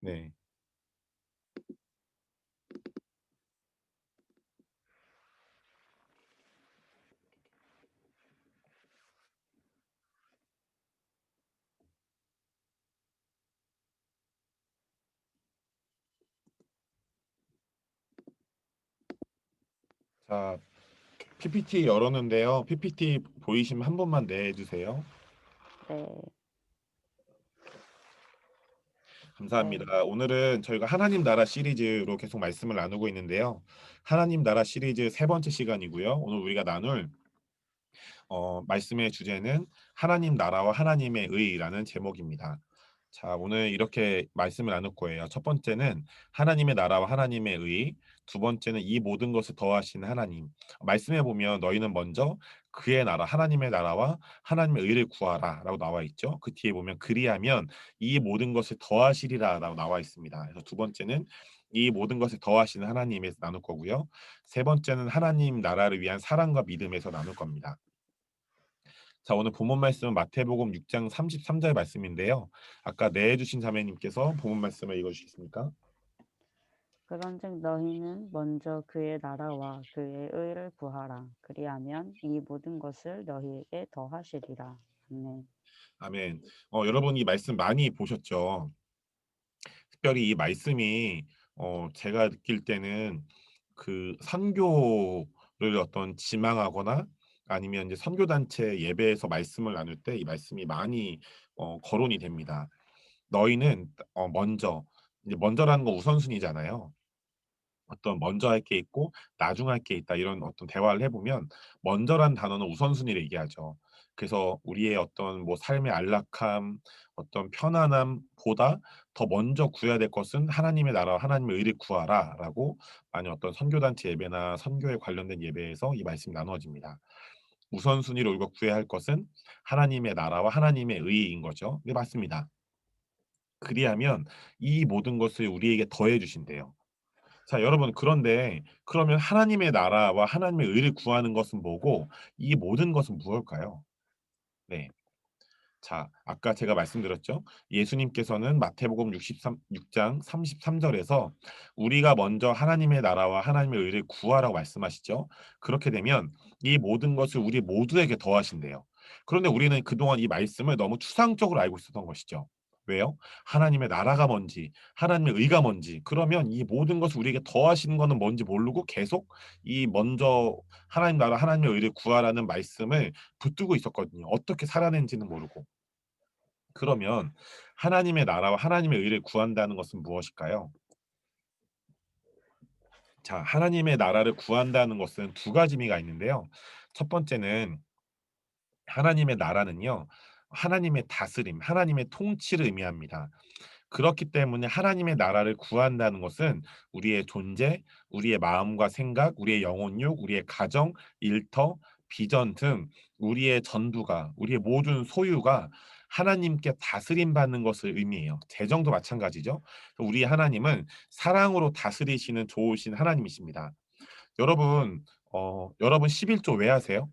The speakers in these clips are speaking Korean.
네. 자, PPT 열었는데요. PPT 보이시면 한 번만 내주세요. 네, 네, 감사합니다. 오늘은 저희가 하나님 나라 시리즈로 계속 말씀을 나누고 있는데요. 하나님 나라 시리즈 세 번째 시간이고요. 오늘 우리가 나눌 말씀의 주제는 하나님 나라와 하나님의 의라는 제목입니다. 자, 오늘 이렇게 말씀을 나눌 거예요. 첫 번째는 하나님의 나라와 하나님의 의, 두 번째는 이 모든 것을 더하시는 하나님. 말씀해 보면 너희는 먼저 그의 나라, 하나님의 나라와 하나님의 의를 구하라라고 나와 있죠. 그 뒤에 보면 그리하면 이 모든 것을 더하시리라라고 나와 있습니다. 그래서 두 번째는 이 모든 것을 더하시는 하나님에서 나눌 거고요. 세 번째는 하나님 나라를 위한 사랑과 믿음에서 나눌 겁니다. 자, 오늘 본문 말씀은 마태복음 6장 33절 말씀인데요. 아까 내주신 자매님께서 본문 말씀을 읽어 주시겠습니까? 그런즉 너희는 먼저 그의 나라와 그의 의를 구하라. 그리하면 이 모든 것을 너희에게 더하시리라. 아멘. 아멘. 여러분 이 말씀 많이 보셨죠? 특별히 이 말씀이 제가 느낄 때는 그 선교를 어떤 지망하거나 아니면 이제 선교단체 예배에서 말씀을 나눌 때 이 말씀이 많이 거론이 됩니다. 너희는 먼저 이제 먼저라는 거 우선순위잖아요. 어떤 먼저 할 게 있고 나중 할 게 있다 이런 어떤 대화를 해보면 먼저란 단어는 우선순위를 얘기하죠. 그래서 우리의 어떤 뭐 삶의 안락함, 어떤 편안함보다 더 먼저 구해야 될 것은 하나님의 나라와 하나님의 의를 구하라라고 많이 어떤 선교단체 예배나 선교에 관련된 예배에서 이 말씀이 나누어집니다. 우선순위로 우리가 구해야 할 것은 하나님의 나라와 하나님의 의인 거죠. 네, 맞습니다. 그리하면 이 모든 것을 우리에게 더해 주신대요. 자, 여러분, 그런데 그러면 하나님의 나라와 하나님의 의를 구하는 것은 뭐고 이 모든 것은 무엇일까요? 네. 자, 아까 제가 말씀드렸죠. 예수님께서는 마태복음 6장 33절에서 우리가 먼저 하나님의 나라와 하나님의 의를 구하라고 말씀하시죠. 그렇게 되면 이 모든 것을 우리 모두에게 더하신대요. 그런데 우리는 그동안 이 말씀을 너무 추상적으로 알고 있었던 것이죠. 왜요? 하나님의 나라가 뭔지, 하나님의 의가 뭔지, 그러면 이 모든 것을 우리에게 더하시는 것은 뭔지 모르고 계속 이 먼저 하나님 나라, 하나님의 의를 구하라는 말씀을 붙들고 있었거든요. 어떻게 살아낸지는 모르고. 그러면 하나님의 나라와 하나님의 의를 구한다는 것은 무엇일까요? 자, 하나님의 나라를 구한다는 것은 두 가지 의미가 있는데요. 첫 번째는 하나님의 나라는요. 하나님의 다스림, 하나님의 통치를 의미합니다. 그렇기 때문에 하나님의 나라를 구한다는 것은 우리의 존재, 우리의 마음과 생각, 우리의 영혼육, 우리의 가정, 일터, 비전 등 우리의 전부가, 우리의 모든 소유가 하나님께 다스림 받는 것을 의미해요. 재정도 마찬가지죠. 우리 하나님은 사랑으로 다스리시는 좋으신 하나님이십니다. 여러분, 여러분 11조 왜 하세요?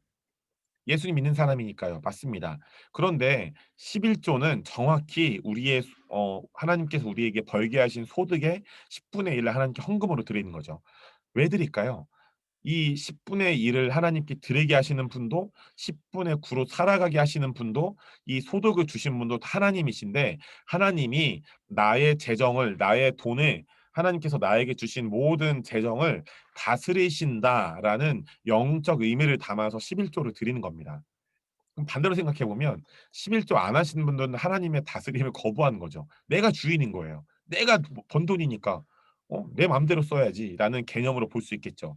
예수님 믿는 사람이니까요. 맞습니다. 그런데 11조는 정확히 우리의 하나님께서 우리에게 벌게 하신 소득의 10분의 1을 하나님께 헌금으로 드리는 거죠. 왜 드릴까요? 이 10분의 1을 하나님께 드리게 하시는 분도 10분의 9로 살아가게 하시는 분도 이 소득을 주신 분도 하나님이신데 하나님이 나의 재정을 나의 돈을 하나님께서 나에게 주신 모든 재정을 다스리신다라는 영적 의미를 담아서 11조를 드리는 겁니다. 그럼 반대로 생각해 보면 11조 안 하시는 분들은 하나님의 다스림을 거부하는 거죠. 내가 주인인 거예요. 내가 번 돈이니까 내 마음대로 써야지라는 개념으로 볼 수 있겠죠.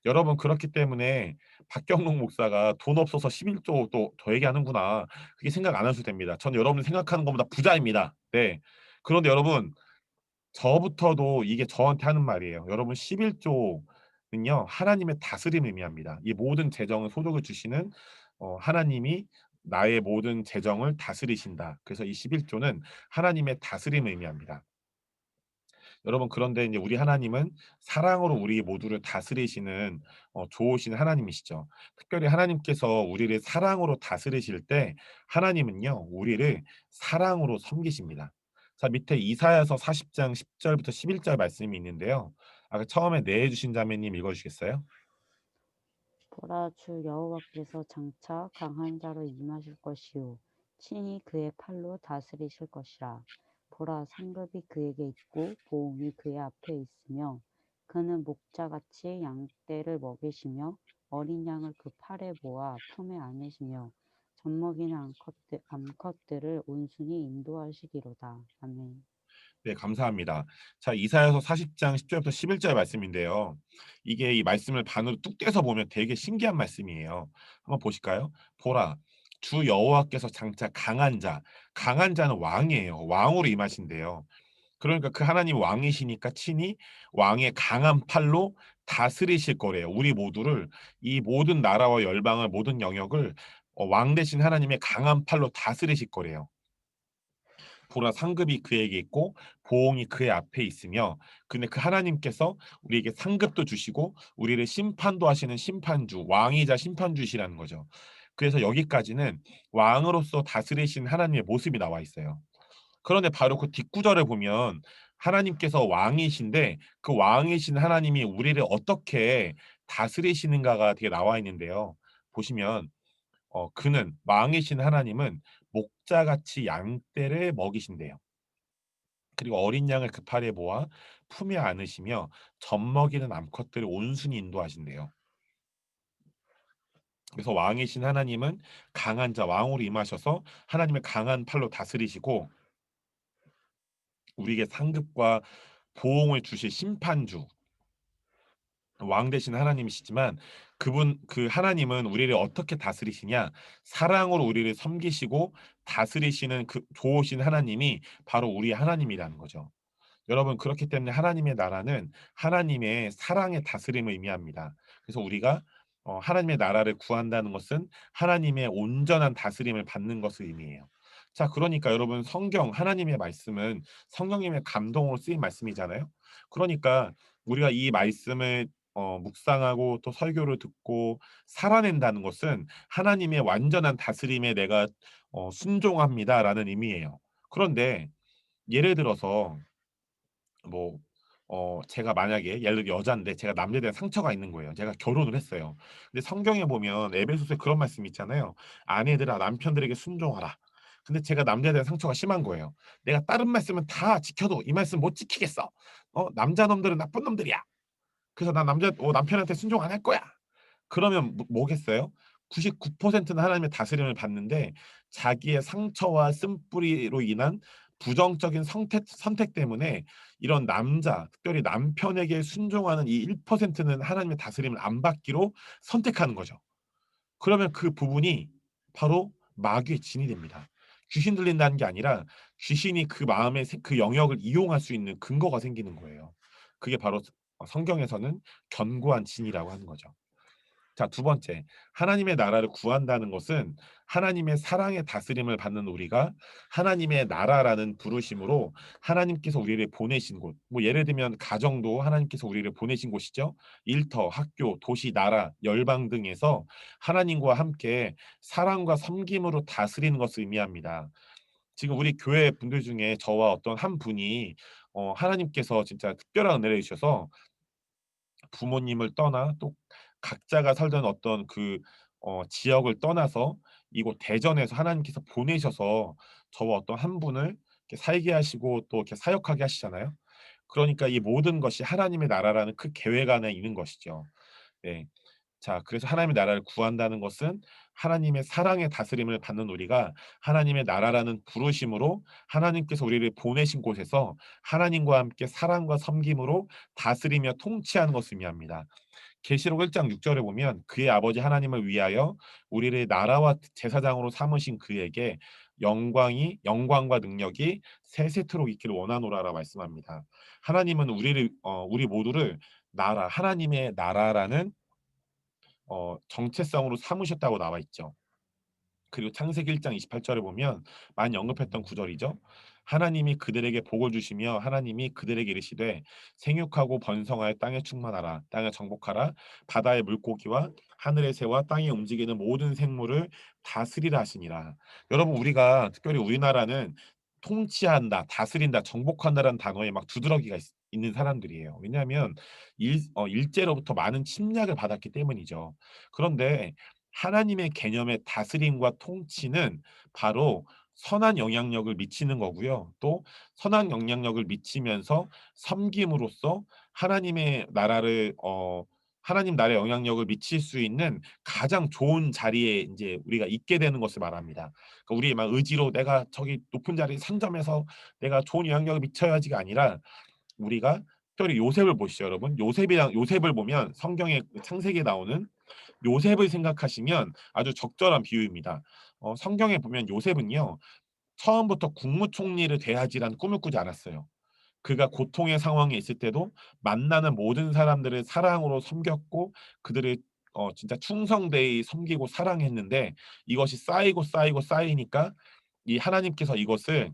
여러분 그렇기 때문에 박경록 목사가 돈 없어서 11조 또 저에게 하는구나. 그게 생각 안 하셔도 됩니다. 저는 여러분이 생각하는 것보다 부자입니다. 네. 그런데 여러분 저부터도 이게 저한테 하는 말이에요. 여러분 11조는요. 하나님의 다스림을 의미합니다. 이 모든 재정을 소득을 주시는 하나님이 나의 모든 재정을 다스리신다. 그래서 이 11조는 하나님의 다스림을 의미합니다. 여러분 그런데 이제 우리 하나님은 사랑으로 우리 모두를 다스리시는 좋으신 하나님이시죠. 특별히 하나님께서 우리를 사랑으로 다스리실 때 하나님은요. 우리를 사랑으로 섬기십니다. 자, 밑에 이사야서 40장 10절부터 11절 말씀이 있는데요. 아까 처음에 내해 주신 자매님 읽어 주시겠어요? 보라 주 여호와께서 장차 강한 자로 임하실 것이요 친히 그의 팔로 다스리실 것이라. 보라 상급이 그에게 있고 보응이 그의 앞에 있으며 그는 목자같이 양떼를 먹이시며 어린 양을 그 팔에 모아 품에 안으시며 젖먹이는 암컷들을 온순히 인도하시기로다. 아멘. 네, 감사합니다. 자, 이사야서 40장 10절부터 11절 말씀인데요. 이게 이 말씀을 반으로 뚝 떼서 보면 되게 신기한 말씀이에요. 한번 보실까요? 보라, 주 여호와께서 장차 강한 자는 왕이에요. 왕으로 임하신대요. 그러니까 그 하나님 왕이시니까 친히 왕의 강한 팔로 다스리실 거래요. 우리 모두를 이 모든 나라와 열방을 모든 영역을 왕 대신 하나님의 강한 팔로 다스리실 거래요. 보라 상급이 그에게 있고 보응이 그의 앞에 있으며 근데 그 하나님께서 우리에게 상급도 주시고 우리를 심판도 하시는 심판주 왕이자 심판주시라는 거죠. 그래서 여기까지는 왕으로서 다스리신 하나님의 모습이 나와 있어요. 그런데 바로 그 뒷구절을 보면 하나님께서 왕이신데 그 왕이신 하나님이 우리를 어떻게 다스리시는가가 되게 나와 있는데요. 보시면 그는 왕이신 하나님은 목자같이 양떼를 먹이신대요. 그리고 어린 양을 그 팔에 모아 품에 안으시며 젖먹이는 암컷들을 온순히 인도하신대요. 그래서 왕이신 하나님은 강한 자 왕으로 임하셔서 하나님의 강한 팔로 다스리시고 우리에게 상급과 보응을 주실 심판주 왕 되신 하나님이시지만 그 하나님은 우리를 어떻게 다스리시냐? 사랑으로 우리를 섬기시고 다스리시는 그 좋으신 하나님이 바로 우리 하나님이라는 거죠. 여러분 그렇기 때문에 하나님의 나라는 하나님의 사랑의 다스림을 의미합니다. 그래서 우리가 하나님의 나라를 구한다는 것은 하나님의 온전한 다스림을 받는 것을 의미해요. 자, 그러니까 여러분 성경 하나님의 말씀은 성령님의 감동으로 쓰인 말씀이잖아요. 그러니까 우리가 이 말씀을 묵상하고 또 설교를 듣고 살아낸다는 것은 하나님의 완전한 다스림에 내가 순종합니다라는 의미예요. 그런데 예를 들어서 뭐 제가 만약에 예를 들어 여자인데 제가 남자에 대한 상처가 있는 거예요. 제가 결혼을 했어요. 근데 성경에 보면 에베소서에 그런 말씀이 있잖아요. "아내들아 남편들에게 순종하라." 근데 제가 남자에 대한 상처가 심한 거예요. "내가 다른 말씀은 다 지켜도 이 말씀 못 지키겠어. 남자 놈들은 나쁜 놈들이야. 그래서 난 남편한테 순종 안 할 거야." 그러면 뭐겠어요? 99%는 하나님의 다스림을 받는데 자기의 상처와 쓴뿌리로 인한 부정적인 선택 때문에 이런 남자, 특별히 남편에게 순종하는 이 1%는 하나님의 다스림을 안 받기로 선택하는 거죠. 그러면 그 부분이 바로 마귀의 진이 됩니다. 귀신 들린다는 게 아니라 귀신이 그 마음의 그 영역을 이용할 수 있는 근거가 생기는 거예요. 그게 바로 성경에서는 견고한 진이라고 하는 거죠. 자, 두 번째. 하나님의 나라를 구한다는 것은 하나님의 사랑의 다스림을 받는 우리가 하나님의 나라라는 부르심으로 하나님께서 우리를 보내신 곳, 뭐 예를 들면 가정도 하나님께서 우리를 보내신 곳이죠. 일터, 학교, 도시, 나라, 열방 등에서 하나님과 함께 사랑과 섬김으로 다스리는 것을 의미합니다. 지금 우리 교회 분들 중에 저와 어떤 한 분이 하나님께서 진짜 특별한 은혜를 주셔서 부모님을 떠나 또 각자가 살던 어떤 그 지역을 떠나서 이곳 대전에서 하나님께서 보내셔서 저와 어떤 한 분을 이렇게 살게 하시고 또 이렇게 사역하게 하시잖아요. 그러니까 이 모든 것이 하나님의 나라라는 그 계획 안에 있는 것이죠. 네. 자, 그래서 하나님의 나라를 구한다는 것은 하나님의 사랑의 다스림을 받는 우리가 하나님의 나라라는 부르심으로 하나님께서 우리를 보내신 곳에서 하나님과 함께 사랑과 섬김으로 다스리며 통치하는 것을 의미합니다. 계시록 1장 6절에 보면 그의 아버지 하나님을 위하여 우리를 나라와 제사장으로 삼으신 그에게 영광과 능력이 세세토록 있기를 원하노라라 말씀합니다. 하나님은 우리 모두를 하나님의 나라라는 정체성으로 삼으셨다고 나와 있죠. 그리고 창세기 1장 28절에 보면 많이 언급했던 구절이죠. 하나님이 그들에게 복을 주시며 하나님이 그들에게 이르시되 생육하고 번성하여 땅에 충만하라 땅에 정복하라 바다의 물고기와 하늘의 새와 땅에 움직이는 모든 생물을 다스리라 하시니라. 여러분 우리가 특별히 우리나라는 통치한다, 다스린다, 정복한다라는 단어에 막 두드러기가 있는 사람들이에요. 왜냐하면 일제로부터 많은 침략을 받았기 때문이죠. 그런데 하나님의 개념의 다스림과 통치는 바로 선한 영향력을 미치는 거고요. 또 선한 영향력을 미치면서 섬김으로써 하나님의 나라를 하나님 나라에 영향력을 미칠 수 있는 가장 좋은 자리에 이제 우리가 있게 되는 것을 말합니다. 그러니까 우리의 막 의지로 내가 저기 높은 자리에 상점에서 내가 좋은 영향력을 미쳐야지가 아니라 우리가 특별히 요셉을 보시죠, 여러분. 요셉을 보면 성경의 그 창세기에 나오는 요셉을 생각하시면 아주 적절한 비유입니다. 성경에 보면 요셉은요, 처음부터 국무총리를 돼야지라는 꿈을 꾸지 않았어요. 그가 고통의 상황에 있을 때도 만나는 모든 사람들을 사랑으로 섬겼고 그들을 진짜 충성되이 섬기고 사랑했는데 이것이 쌓이고 쌓이고 쌓이니까 이 하나님께서 이것을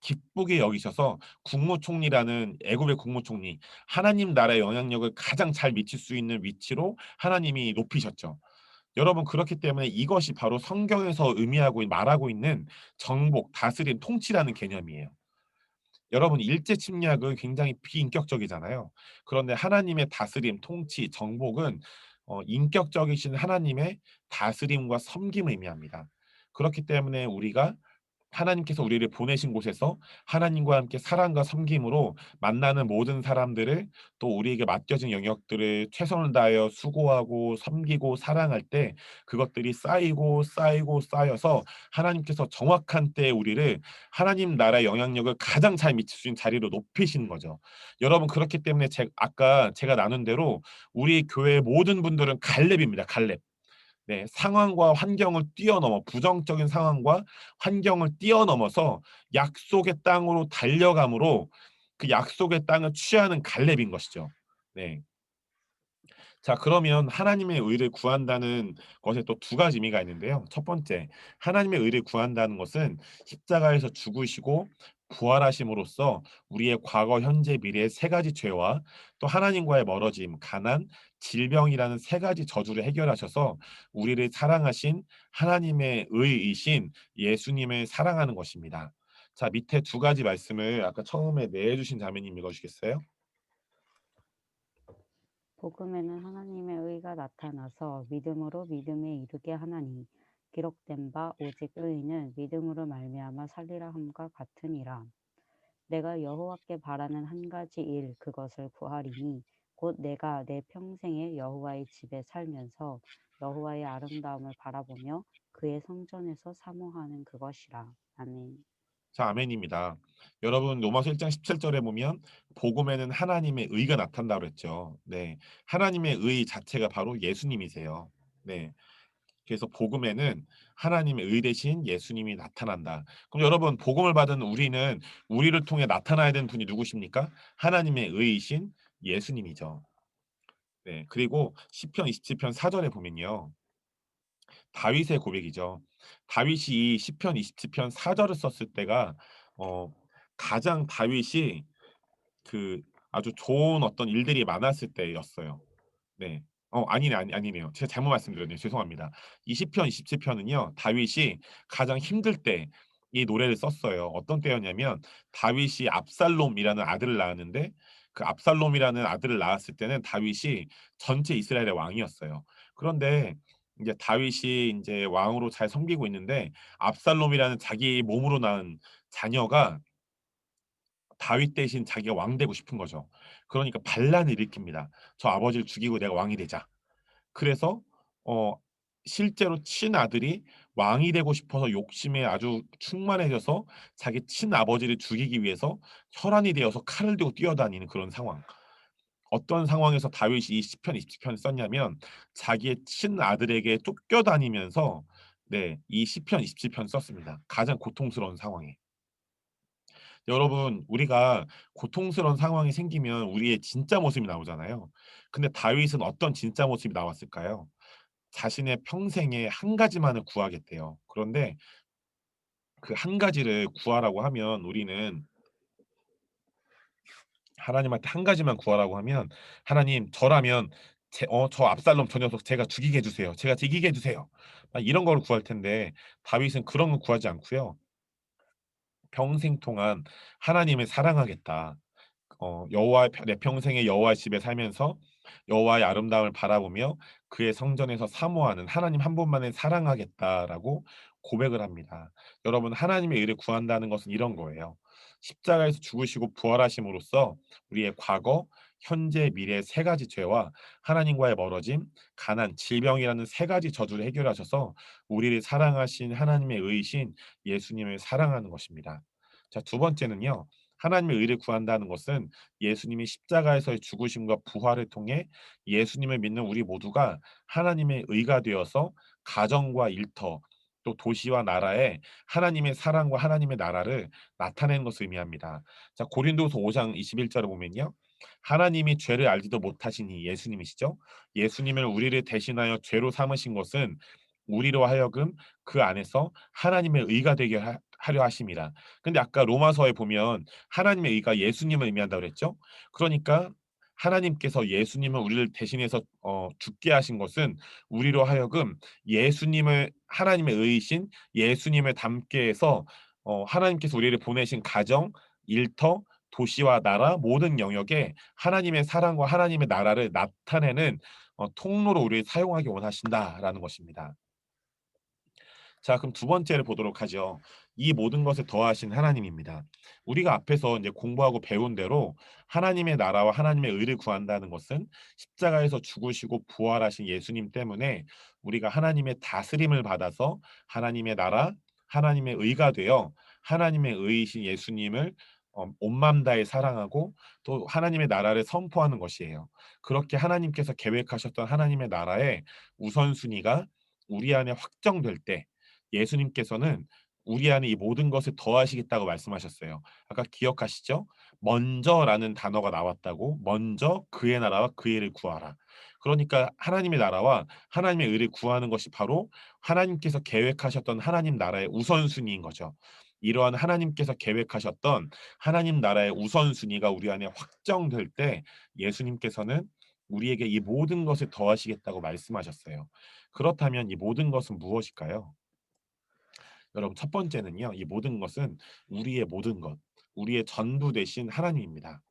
기쁘게 여기셔서 국무총리라는 애굽의 국무총리, 하나님 나라의 영향력을 가장 잘 미칠 수 있는 위치로 하나님이 높이셨죠. 여러분 그렇기 때문에 이것이 바로 성경에서 의미하고 말하고 있는 정복, 다스림, 통치라는 개념이에요. 여러분 일제 침략은 굉장히 비인격적이잖아요. 그런데 하나님의 다스림, 통치, 정복은 인격적이신 하나님의 다스림과 섬김을 의미합니다. 그렇기 때문에 우리가 하나님께서 우리를 보내신 곳에서 하나님과 함께 사랑과 섬김으로 만나는 모든 사람들을 또 우리에게 맡겨진 영역들을 최선을 다하여 수고하고 섬기고 사랑할 때 그것들이 쌓이고 쌓이고 쌓여서 하나님께서 정확한 때에 우리를 하나님 나라의 영향력을 가장 잘 미칠 수 있는 자리로 높이시는 거죠. 여러분 그렇기 때문에 아까 제가 나눈 대로 우리 교회의 모든 분들은 갈렙입니다. 갈렙. 네, 상황과 환경을 뛰어넘어 부정적인 상황과 환경을 뛰어넘어서 약속의 땅으로 달려감으로 그 약속의 땅을 취하는 갈렙인 것이죠. 네. 자, 그러면 하나님의 의를 구한다는 것에 또 두 가지 의미가 있는데요. 첫 번째, 하나님의 의를 구한다는 것은 십자가에서 죽으시고 부활하심으로써 우리의 과거, 현재, 미래의 세 가지 죄와 또 하나님과의 멀어짐, 가난, 질병이라는 세 가지 저주를 해결하셔서 우리를 사랑하신 하나님의 의이신 예수님을 사랑하는 것입니다. 자, 밑에 두 가지 말씀을 아까 처음에 내주신 자매님 읽어주시겠어요? 복음에는 하나님의 의가 나타나서 믿음으로 믿음에 이르게 하나니 기록된 바 오직 의인은 믿음으로 말미암아 살리라 함과 같으니라. 내가 여호와께 바라는 한 가지 일 그것을 구하리니 곧 내가 내 평생에 여호와의 집에 살면서 여호와의 아름다움을 바라보며 그의 성전에서 사모하는 그것이라. 아멘. 자, 아멘입니다. 여러분 로마서 1장 17절에 보면 복음에는 하나님의 의가 나타난다고 그랬죠. 네. 하나님의 의 자체가 바로 예수님이세요. 네. 그래서 복음에는 하나님의 의 대신 예수님이 나타난다. 그럼 여러분 복음을 받은 우리는 우리를 통해 나타나야 되는 분이 누구십니까? 하나님의 의이신 예수님이죠. 네. 그리고 시편 27편 4절에 보면요. 다윗의 고백이죠. 다윗이 이 시편 27편 4절을 썼을 때가 어 가장 다윗이 그 아주 좋은 어떤 일들이 많았을 때였어요. 네. 아니네요. 제가 잘못 말씀드렸네요. 죄송합니다. 이 시편 27편은요. 다윗이 가장 힘들 때 이 노래를 썼어요. 어떤 때였냐면 다윗이 압살롬이라는 아들을 낳았는데 그 압살롬이라는 아들을 낳았을 때는 다윗이 전체 이스라엘의 왕이었어요. 그런데 이제 다윗이 이제 왕으로 잘 섬기고 있는데 압살롬이라는 자기 몸으로 낳은 자녀가 다윗 대신 자기가 왕 되고 싶은 거죠. 그러니까 반란을 일으킵니다. 저 아버지를 죽이고 내가 왕이 되자. 그래서 어 실제로 친아들이 왕이 되고 싶어서 욕심에 아주 충만해져서 자기 친아버지를 죽이기 위해서 혈안이 되어서 칼을 들고 뛰어다니는 그런 상황. 어떤 상황에서 다윗이 이 시편 20편을 썼냐면 자기의 친아들에게 쫓겨다니면서 네, 이 시편 27편 썼습니다. 가장 고통스러운 상황에. 여러분 우리가 고통스러운 상황이 생기면 우리의 진짜 모습이 나오잖아요. 근데 다윗은 어떤 진짜 모습이 나왔을까요? 자신의 평생에 한 가지만을 구하겠대요. 그런데 그 한 가지를 구하라고 하면 우리는 하나님한테 한 가지만 구하라고 하면 하나님 저라면 저 압살롬 저 녀석 제가 죽이게 해 주세요. 제가 이기게 해 주세요. 막 이런 거를 구할 텐데 다윗은 그런 거 구하지 않고요. 평생 동안 하나님을 사랑하겠다. 여호와 내 평생에 여호와 집에 살면서 여호와의 아름다움을 바라보며 그의 성전에서 사모하는 하나님 한 분만을 사랑하겠다라고 고백을 합니다. 여러분 하나님의 의를 구한다는 것은 이런 거예요. 십자가에서 죽으시고 부활하심으로써 우리의 과거, 현재, 미래 세 가지 죄와 하나님과의 멀어짐, 가난, 질병이라는 세 가지 저주를 해결하셔서 우리를 사랑하신 하나님의 의이신 예수님을 사랑하는 것입니다. 자, 두 번째는요. 하나님의 의를 구한다는 것은 예수님이 십자가에서의 죽으심과 부활을 통해 예수님을 믿는 우리 모두가 하나님의 의가 되어서 가정과 일터 또 도시와 나라에 하나님의 사랑과 하나님의 나라를 나타내는 것을 의미합니다. 자, 고린도후서 5장 21절을 보면요. 하나님이 죄를 알지도 못하시니 예수님이시죠. 예수님을 우리를 대신하여 죄로 삼으신 것은 우리로 하여금 그 안에서 하나님의 의가 되게 하려 하심이라. 근데 아까 로마서에 보면 하나님의 의가 예수님을 의미한다고 그랬죠. 그러니까 하나님께서 예수님을 우리를 대신해서 죽게 하신 것은 우리로 하여금 예수님을 하나님의 의이신 예수님을 닮게 해서 하나님께서 우리를 보내신 가정, 일터, 도시와 나라 모든 영역에 하나님의 사랑과 하나님의 나라를 나타내는 통로로 우리를 사용하기 원하신다라는 것입니다. 자, 그럼 두 번째를 보도록 하죠. 이 모든 것을 더하신 하나님입니다. 우리가 앞에서 이제 공부하고 배운 대로 하나님의 나라와 하나님의 의를 구한다는 것은 십자가에서 죽으시고 부활하신 예수님 때문에 우리가 하나님의 다스림을 받아서 하나님의 나라, 하나님의 의가 되어 하나님의 의이신 예수님을 온 마음 다해 사랑하고 또 하나님의 나라를 선포하는 것이에요. 그렇게 하나님께서 계획하셨던 하나님의 나라의 우선순위가 우리 안에 확정될 때 예수님께서는 우리 안에 이 모든 것을 더하시겠다고 말씀하셨어요. 아까 기억하시죠? 먼저라는 단어가 나왔다고. 먼저 그의 나라와 그의 의를 구하라. 그러니까 하나님의 나라와 하나님의 의를 구하는 것이 바로 하나님께서 계획하셨던 하나님 나라의 우선순위인 거죠. 이러한 하나님께서 계획하셨던 하나님 나라의 우선순위가 우리 안에 확정될 때 예수님께서는 우리에게 이 모든 것을 더하시겠다고 말씀하셨어요. 그렇다면 이 모든 것은 무엇일까요? 여러분 첫 번째는요. 이 모든 것은 우리의 모든 것, 우리의 전부 되신 하나님입니다.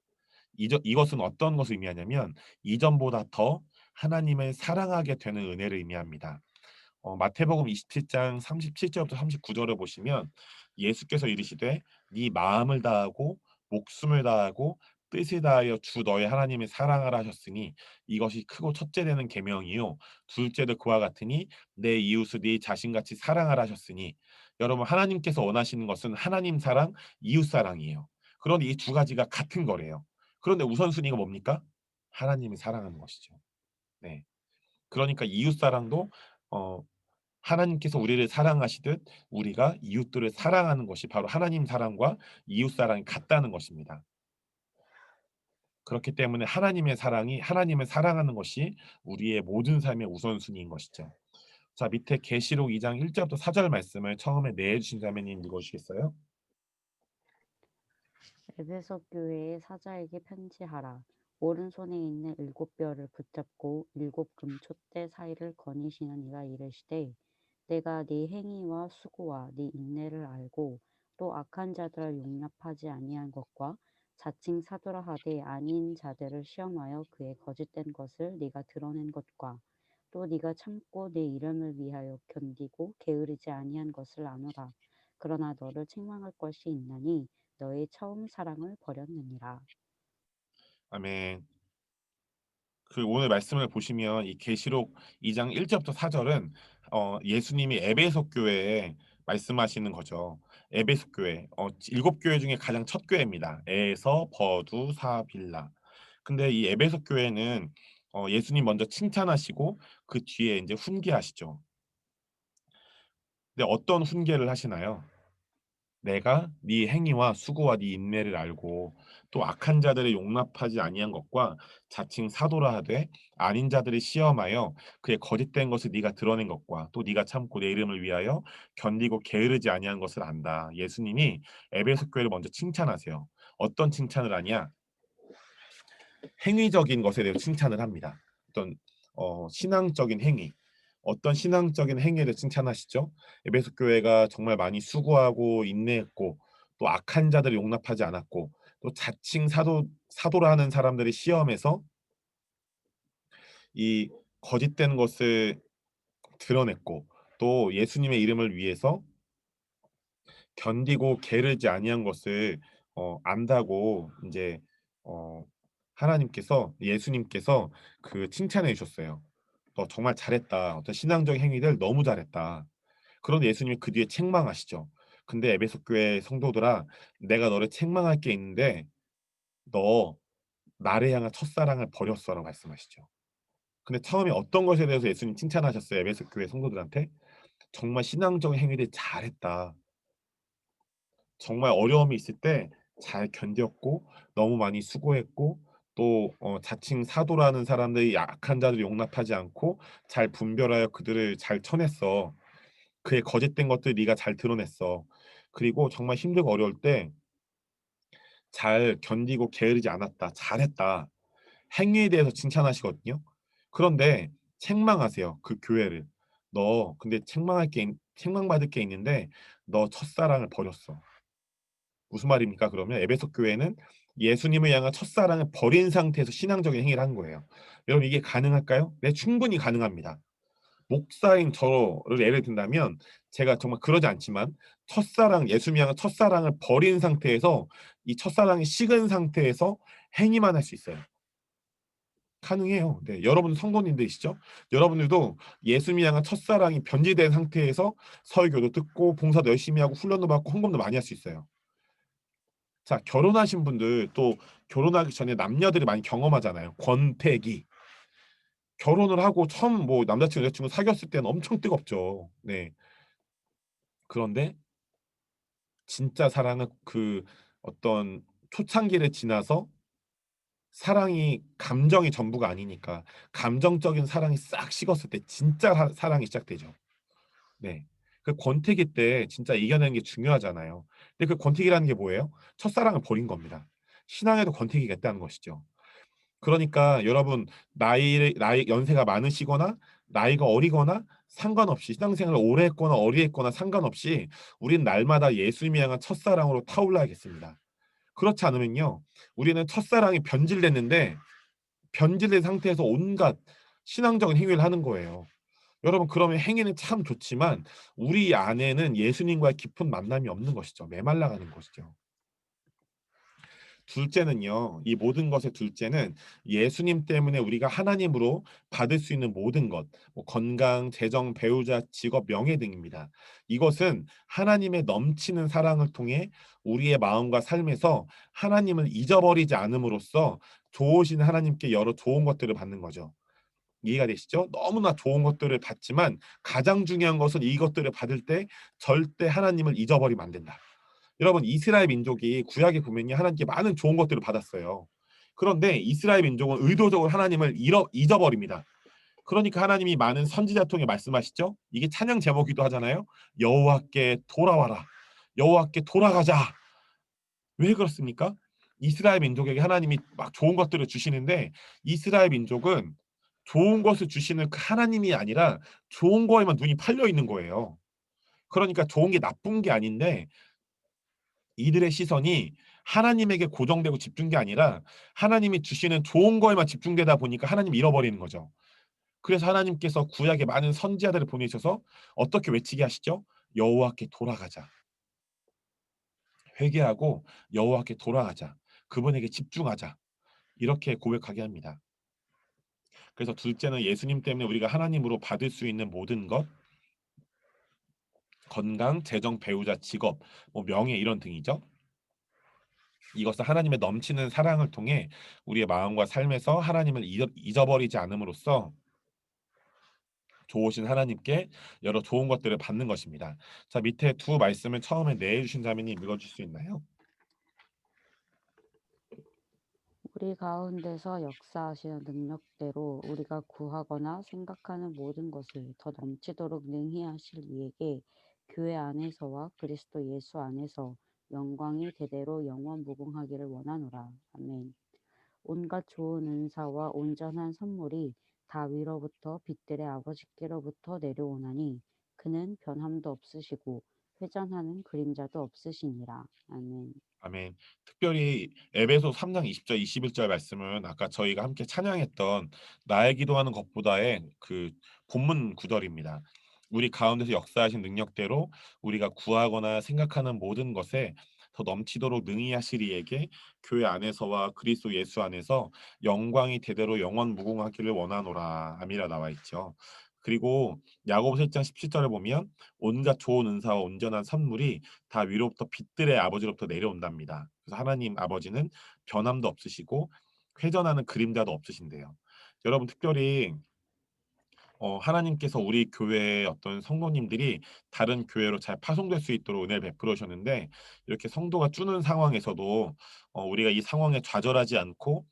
이것은 어떤 것을 의미하냐면 이전보다 더 하나님을 사랑하게 되는 은혜를 의미합니다. 마태복음 27장 37절부터 39절을 보시면 예수께서 이르시되 네 마음을 다하고 목숨을 다하고 뜻을 다하여 주 너의 하나님을 사랑하라 하셨으니 이것이 크고 첫째 되는 계명이요 둘째도 그와 같으니 내 이웃을 네 자신같이 사랑하라 하셨으니 여러분 하나님께서 원하시는 것은 하나님 사랑, 이웃 사랑이에요. 그런데 이 두 가지가 같은 거래요. 그런데 우선순위가 뭡니까? 하나님을 사랑하는 것이죠. 네. 그러니까 이웃 사랑도 어 하나님께서 우리를 사랑하시듯 우리가 이웃들을 사랑하는 것이 바로 하나님 사랑과 이웃 사랑이 같다는 것입니다. 그렇기 때문에 하나님의 사랑이 하나님을 사랑하는 것이 우리의 모든 삶의 우선순위인 것이죠. 자, 밑에 계시록 2장 1절부터 4절 말씀을 처음에 내주신 자매님 읽어주시겠어요? 에베소 교회의 사자에게 편지하라. 오른손에 있는 일곱 뼈를 붙잡고 일곱 금촛대 사이를 거니시는 이가 이르시되 내가 네 행위와 수고와 네 인내를 알고 또 악한 자들을 용납하지 아니한 것과 자칭 사도라 하되 아닌 자들을 시험하여 그의 거짓된 것을 네가 드러낸 것과 또 네가 참고 내 이름을 위하여 견디고 게으르지 아니한 것을 아노라. 그러나 너를 책망할 것이 있나니 너의 처음 사랑을 버렸느니라. 아멘. 그 오늘 말씀을 보시면 이 계시록 2장 1절부터 4절은 예수님이 에베소 교회에 말씀하시는 거죠. 에베소 교회 일곱 교회 중에 가장 첫 교회입니다. 에서 버두 사빌라. 근데 이 에베소 교회는 예수님 먼저 칭찬하시고 그 뒤에 이제 훈계하시죠. 근데 어떤 훈계를 하시나요? 내가 네 행위와 수고와 네 인내를 알고 또 악한 자들을 용납하지 아니한 것과 자칭 사도라 하되 아닌 자들을 시험하여 그의 거짓된 것을 네가 드러낸 것과 또 네가 참고 내 이름을 위하여 견디고 게으르지 아니한 것을 안다. 예수님이 에베소 교회를 먼저 칭찬하세요. 어떤 칭찬을 하냐? 행위적인 것에 대해 칭찬을 합니다. 어떤 신앙적인 행위, 어떤 신앙적인 행위를 칭찬하시죠? 에베소 교회가 정말 많이 수고하고 인내했고 또 악한 자들을 용납하지 않았고 또 자칭 사도라는 사람들이 시험에서 이 거짓된 것을 드러냈고 또 예수님의 이름을 위해서 견디고 게으르지 아니한 것을 안다고 인제 어 하나님께서 예수님께서 칭찬해 주셨어요. "너 정말 잘했다. 어떤 신앙적인 행위들 너무 잘했다." 그런데 예수님이 그 뒤에 책망하시죠. "근데 에베소 교회 성도들아 내가 너를 책망할 게 있는데 너 나를 향한 첫사랑을 버렸어."라고 말씀하시죠. 근데 처음에 어떤 것에 대해서 예수님 칭찬하셨어요, 에베소 교회 성도들한테? "정말 신앙적인 행위를 잘했다. 정말 어려움이 있을 때 잘 견뎠고 너무 많이 수고했고 또 자칭 사도라는 사람들이 약한 자들을 용납하지 않고 잘 분별하여 그들을 잘 쳐냈어. 그의 거짓된 것들 네가 잘 드러냈어. 그리고 정말 힘들고 어려울 때 잘 견디고 게으르지 않았다. 잘했다." 행위에 대해서 칭찬하시거든요. 그런데 책망하세요, 그 교회를. "너 근데 책망받을 게 있는데 너 첫사랑을 버렸어." 무슨 말입니까 그러면? 에베소 교회는 예수님을 향한 첫사랑을 버린 상태에서 신앙적인 행위를 한 거예요. 여러분 이게 가능할까요? 네 충분히 가능합니다. 목사인 저를 예를 든다면 제가 정말 그러지 않지만 예수님을 향한 첫사랑을 버린 상태에서 이 첫사랑이 식은 상태에서 행위만 할 수 있어요. 가능해요. 네. 여러분 성도님들이시죠? 여러분들도 예수님을 향한 첫사랑이 변질된 상태에서 설교도 듣고 봉사도 열심히 하고 훈련도 받고 헌금도 많이 할 수 있어요. 자 결혼하신 분들 또 결혼하기 전에 남녀들이 많이 경험하잖아요. 권태기. 결혼을 하고 처음 뭐 남자친구 여자친구 사귀었을 때는 엄청 뜨겁죠. 네. 그런데 진짜 사랑은 어떤 초창기를 지나서 사랑이 감정이 전부가 아니니까 감정적인 사랑이 싹 식었을 때 진짜 사랑이 시작되죠. 네. 그 권태기 때 진짜 이겨내는 게 중요하잖아요. 근데 그 권태기라는 게 뭐예요? 첫사랑을 버린 겁니다. 신앙에도 권태기가 있다는 것이죠. 그러니까 여러분 나이 연세가 많으시거나 나이가 어리거나 상관없이 신앙생활을 오래 했거나 어리 했거나 상관없이 우리는 날마다 예수님을 향한 첫사랑으로 타올라야겠습니다. 그렇지 않으면요. 우리는 첫사랑이 변질됐는데 변질된 상태에서 온갖 신앙적인 행위를 하는 거예요. 여러분 그러면 행위는 참 좋지만 우리 안에는 예수님과의 깊은 만남이 없는 것이죠. 메말라가는 것이죠. 둘째는요. 이 모든 것의 둘째는 예수님 때문에 우리가 하나님으로 받을 수 있는 모든 것, 뭐 건강, 재정, 배우자, 직업, 명예 등입니다. 이것은 하나님의 넘치는 사랑을 통해 우리의 마음과 삶에서 하나님을 잊어버리지 않음으로써 좋으신 하나님께 여러 좋은 것들을 받는 거죠. 이해가 되시죠? 너무나 좋은 것들을 받지만 가장 중요한 것은 이것들을 받을 때 절대 하나님을 잊어버리면 안 된다. 여러분 이스라엘 민족이 구약에 보면요 하나님께 많은 좋은 것들을 받았어요. 그런데 이스라엘 민족은 의도적으로 하나님을 잊어버립니다. 그러니까 하나님이 많은 선지자 통해 말씀하시죠. 이게 찬양 제목이기도 하잖아요. 여호와께 돌아와라. 여호와께 돌아가자. 왜 그렇습니까? 이스라엘 민족에게 하나님이 막 좋은 것들을 주시는데 이스라엘 민족은 좋은 것을 주시는 그 하나님이 아니라 좋은 거에만 눈이 팔려 있는 거예요. 그러니까 좋은 게 나쁜 게 아닌데 이들의 시선이 하나님에게 고정되고 집중된 게 아니라 하나님이 주시는 좋은 거에만 집중되다 보니까 하나님을 잃어버리는 거죠. 그래서 하나님께서 구약에 많은 선지자들을 보내셔서 어떻게 외치게 하시죠? 여호와께 돌아가자. 회개하고 여호와께 돌아가자. 그분에게 집중하자. 이렇게 고백하게 합니다. 그래서 둘째는 예수님 때문에 우리가 하나님으로 받을 수 있는 모든 것, 건강, 재정, 배우자, 직업, 뭐 명예 이런 등이죠. 이것은 하나님의 넘치는 사랑을 통해 우리의 마음과 삶에서 하나님을 잊어버리지 않음으로써 좋으신 하나님께 여러 좋은 것들을 받는 것입니다. 자, 밑에 두 말씀을 처음에 내해 주신 자매님 읽어 주실 수 있나요? 우리 가운데서 역사하시는 능력대로 우리가 구하거나 생각하는 모든 것을 더 넘치도록 능히 하실 이에게 교회 안에서와 그리스도 예수 안에서 영광이 대대로 영원 무궁하기를 원하노라. 아멘. 온갖 좋은 은사와 온전한 선물이 다 위로부터 빛들의 아버지께로부터 내려오나니 그는 변함도 없으시고 회전하는 그림자도 없으시니라. 아멘. 아멘. 특별히 에베소 3장 20절 21절 말씀은 아까 저희가 함께 찬양했던 나의 기도하는 것보다의 그 본문 구절입니다. 우리 가운데서 역사하신 능력대로 우리가 구하거나 생각하는 모든 것에 더 넘치도록 능히 하시리에게 교회 안에서와 그리스도 예수 안에서 영광이 대대로 영원 무궁하기를 원하노라. 아미라 나와 있죠. 그리고 야고보서 1장 17절을 보면 온갖 좋은 은사와 온전한 선물이 다 위로부터 빛들의 아버지로부터 내려온답니다. 그래서 하나님 아버지는 변함도 없으시고 회전하는 그림자도 없으신데요. 여러분 특별히 하나님께서 우리 교회의 어떤 성도님들이 다른 교회로 잘 파송될 수 있도록 은혜를 베풀어 주셨는데 이렇게 성도가 주는 상황에서도 우리가 이 상황에 좌절하지 않고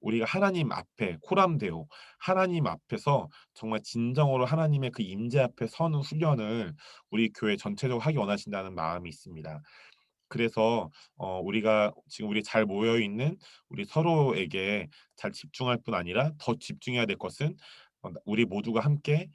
우리가 하나님 앞에 코람데오 하나님 앞에서 정말 진정으로 하나님의 그 임재 앞에 서는 훈련을 우리 교회 전체적으로 하기 원하신다는 마음이 있습니다. 그래서 우리가 지금 우리 잘 모여 있는 우리 서로에게 잘 집중할 뿐 아니라 더 집중해야 될 것은 우리 모두가 함께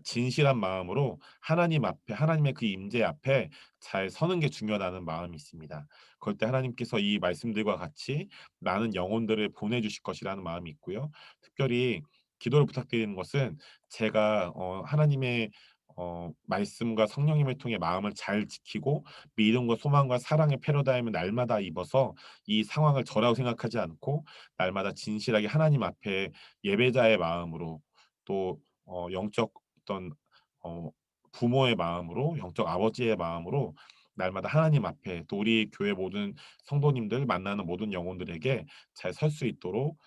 진실한 마음으로 하나님 앞에 하나님의 그 임재 앞에 잘 서는 게 중요하다는 마음이 있습니다. 그럴 때 하나님께서 이 말씀들과 같이 많은 영혼들을 보내주실 것이라는 마음이 있고요. 특별히 기도를 부탁드리는 것은 제가 하나님의 말씀과 성령님을 통해 마음을 잘 지키고 믿음과 소망과 사랑의 패러다임을 날마다 입어서 이 상황을 저라고 생각하지 않고 날마다 진실하게 하나님 앞에 예배자의 마음으로 또 영적 어떤 어 부모의 마음으로 영적 아버지의 마음으로 날마다 하나님 앞에 또 우리 교회 모든 성도님들 만나는 모든 영혼들에게 잘 설 수 있도록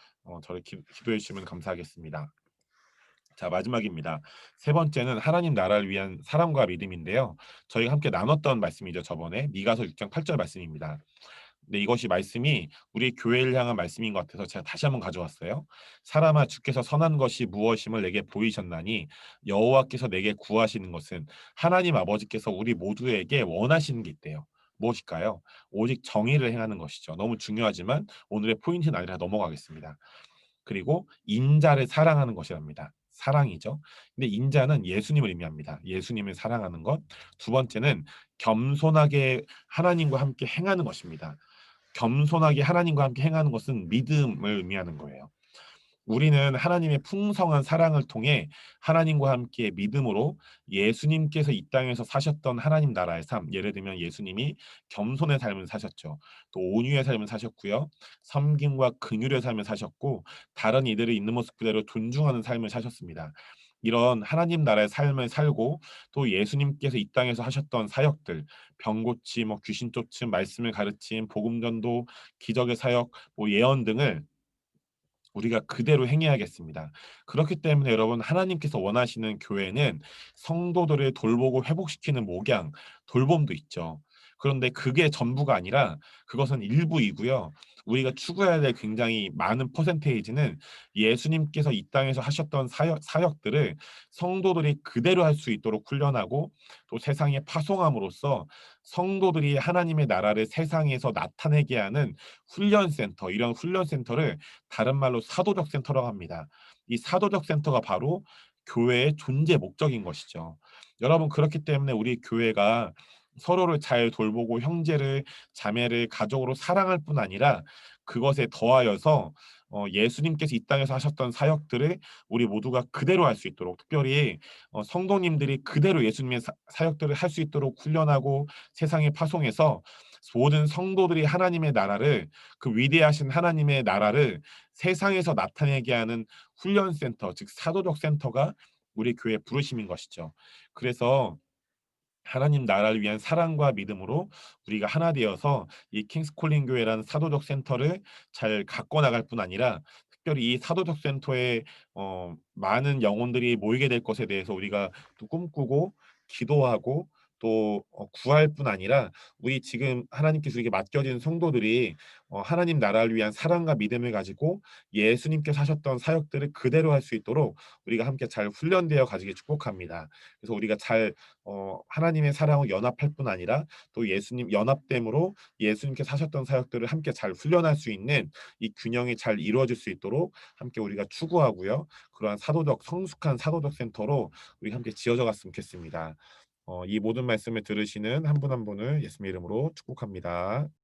저를 기도해 주시면 감사하겠습니다. 자, 마지막입니다. 세 번째는 하나님 나라를 위한 사랑과 믿음인데요. 저희가 함께 나눴던 말씀이죠. 저번에 미가서 6장 8절 말씀입니다. 근데 이것이 말씀이 우리 교회를 향한 말씀인 것 같아서 제가 다시 한번 가져왔어요. 사람아 주께서 선한 것이 무엇임을 내게 보이셨나니 여호와께서 내게 구하시는 것은 하나님 아버지께서 우리 모두에게 원하시는 게 있대요. 무엇일까요? 오직 정의를 행하는 것이죠. 너무 중요하지만 오늘의 포인트는 아니라 넘어가겠습니다. 그리고 인자를 사랑하는 것이랍니다. 사랑이죠. 근데 인자는 예수님을 의미합니다. 예수님을 사랑하는 것. 두 번째는 겸손하게 하나님과 함께 행하는 것입니다. 겸손하게 하나님과 함께 행하는 것은 믿음을 의미하는 거예요. 우리는 하나님의 풍성한 사랑을 통해 하나님과 함께 믿음으로 예수님께서 이 땅에서 사셨던 하나님 나라의 삶, 예를 들면 예수님이 겸손의 삶을 사셨죠. 또 온유의 삶을 사셨고요. 섬김과 긍휼의 삶을 사셨고 다른 이들을 있는 모습 그대로 존중하는 삶을 사셨습니다. 이런 하나님 나라의 삶을 살고 또 예수님께서 이 땅에서 하셨던 사역들, 병 고침, 귀신 쫓음, 말씀을 가르침, 복음 전도, 기적의 사역, 예언 등을 우리가 그대로 행해야겠습니다. 그렇기 때문에 여러분 하나님께서 원하시는 교회는 성도들을 돌보고 회복시키는 목양, 돌봄도 있죠. 그런데 그게 전부가 아니라 그것은 일부이고요. 우리가 추구해야 될 굉장히 많은 퍼센테이지는 예수님께서 이 땅에서 하셨던 사역들을 성도들이 그대로 할 수 있도록 훈련하고 또 세상에 파송함으로써 성도들이 하나님의 나라를 세상에서 나타내게 하는 훈련센터, 이런 훈련센터를 다른 말로 사도적 센터라고 합니다. 이 사도적 센터가 바로 교회의 존재 목적인 것이죠. 여러분 그렇기 때문에 우리 교회가 서로를 잘 돌보고 형제를 자매를 가족으로 사랑할 뿐 아니라 그것에 더하여서 예수님께서 이 땅에서 하셨던 사역들을 우리 모두가 그대로 할 수 있도록 특별히 성도님들이 그대로 예수님의 사역들을 할 수 있도록 훈련하고 세상에 파송해서 모든 성도들이 하나님의 나라를 그 위대하신 하나님의 나라를 세상에서 나타내게 하는 훈련센터, 즉 사도적 센터가 우리 교회 부르심인 것이죠. 그래서 하나님 나라를 위한 사랑과 믿음으로 우리가 하나 되어서 이 킹스콜링 교회라는 사도적 센터를 잘 갖고 나갈 뿐 아니라 특별히 이 사도적 센터에 많은 영혼들이 모이게 될 것에 대해서 우리가 또 꿈꾸고 기도하고 또 구할 뿐 아니라 우리 지금 하나님께서 우리에게 맡겨진 성도들이 하나님 나라를 위한 사랑과 믿음을 가지고 예수님께서 하셨던 사역들을 그대로 할 수 있도록 우리가 함께 잘 훈련되어 가지길 축복합니다. 그래서 우리가 잘 하나님의 사랑을 연합할 뿐 아니라 또 예수님 연합됨으로 예수님께서 하셨던 사역들을 함께 잘 훈련할 수 있는 이 균형이 잘 이루어질 수 있도록 함께 우리가 추구하고요. 그러한 사도적 성숙한 사도적 센터로 우리 함께 지어져 갔으면 좋겠습니다. 이 모든 말씀을 들으시는 한 분 한 분을 예수님의 이름으로 축복합니다.